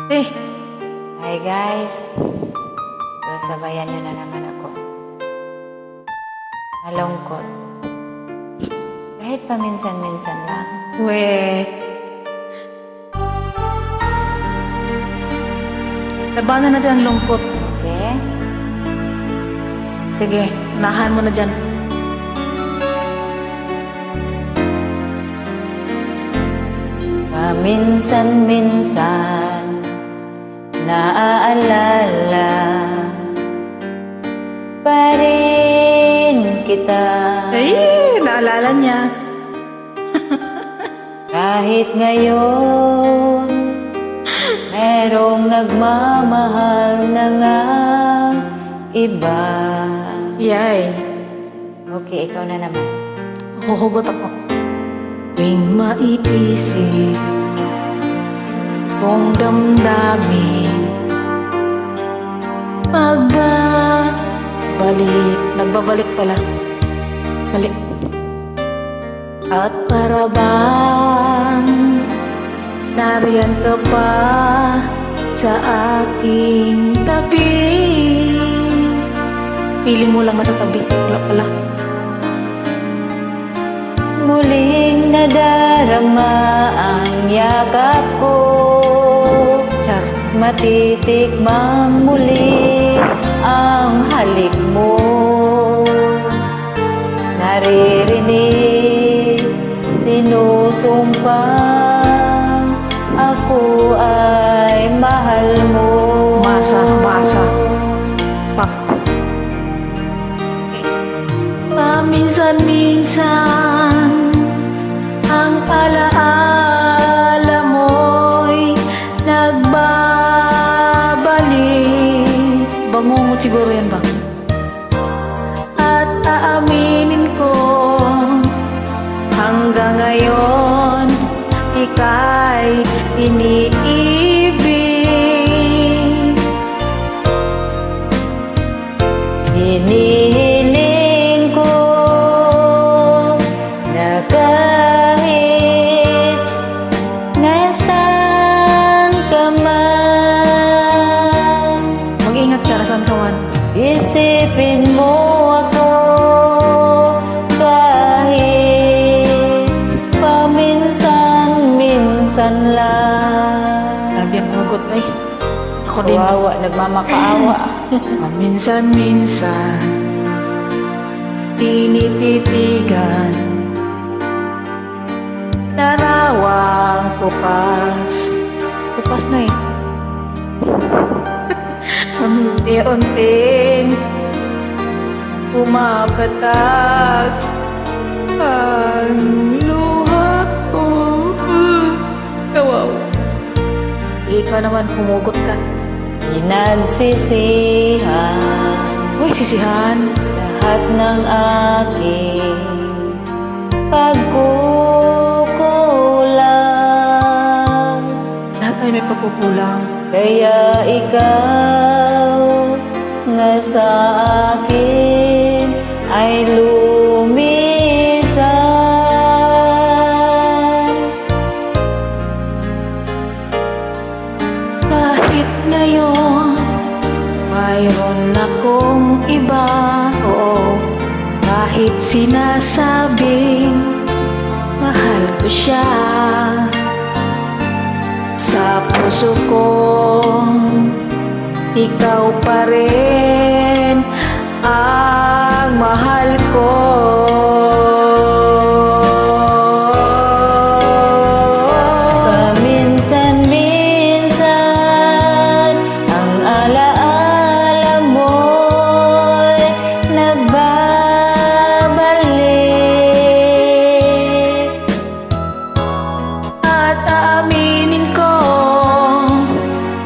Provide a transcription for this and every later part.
Eh, Hi guys, so sabayan nyo na naman ako. Malungkot. Kahit paminsan-minsan lang. we. Labanan natin ang lungkot. Okay? Sige, unahan mo na dyan. Paminsan-minsan naaalala pa rin kita. Ay, naalala niya. Kahit ngayon merong nagmamahal na nga iba. Yay. Okay, ikaw na naman. Huhugot ako. Tuwing maiisip kung damdamin nagbabalik pala. Balik. At para bang nariyan ka pa sa aking tabi. Piling mo lang nasa tabi. Wala pala. Muling nadarama ang yakap ko, Char. matitikmang muli ang halik mo. Naririnig, sinusumpang ako ay mahal mo. Masa. Pak. Paminsan-minsan ang alaala mo'y nagbabalik. Bangungot siguro yan ba? At aaminin ko hanggang ngayon ika'y iniibig. Hinihiling ko na kahit nasaan ka man, Mag-ingat ka, nasaan ka man? isipin mo ako kahit paminsan-minsan lang. Sabi ang hugot ay. Ako din. Kawawa, nagmamakaawa. Paminsan-minsan tinititigan larawang kupas. Kupas na eh. Unti-unting pumapatak ang luha ko. Kawaw. Ikaw naman humugot ka. Pinagsisihan Uy, sisihan. lahat ng aking pagkukulang. Lahat ay may pagkukulang. Kaya ikaw nga sa akin ay lumisan. Kahit ngayon mayroon akong iba, oo. Kahit sinasabing mahal ko siya, sa puso kong ikaw pa rin ang mahal ko. Paminsan-minsan ang alaala mo'y nagbabalik. At aaminin ko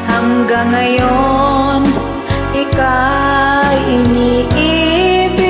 hanggang ngayon ika'y iniibig.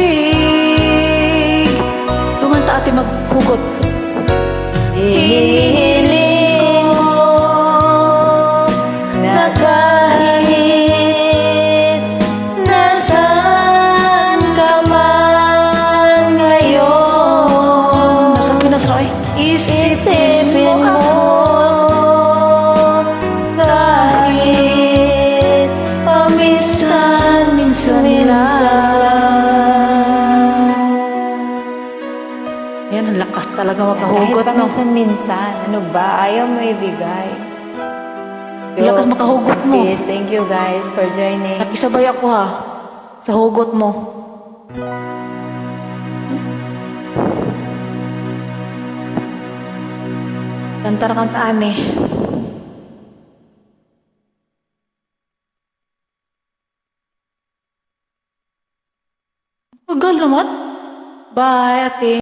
Yan, ang lakas talaga Kahit makahugot, no? paminsan-minsan, ano ba? Ayaw mo ibigay. Ang lakas makahugot mo. Peace. Thank you guys for joining. Nakisabay ako ha, sa hugot mo. Kantar kantaan eh. Tagal naman. Bye, ate.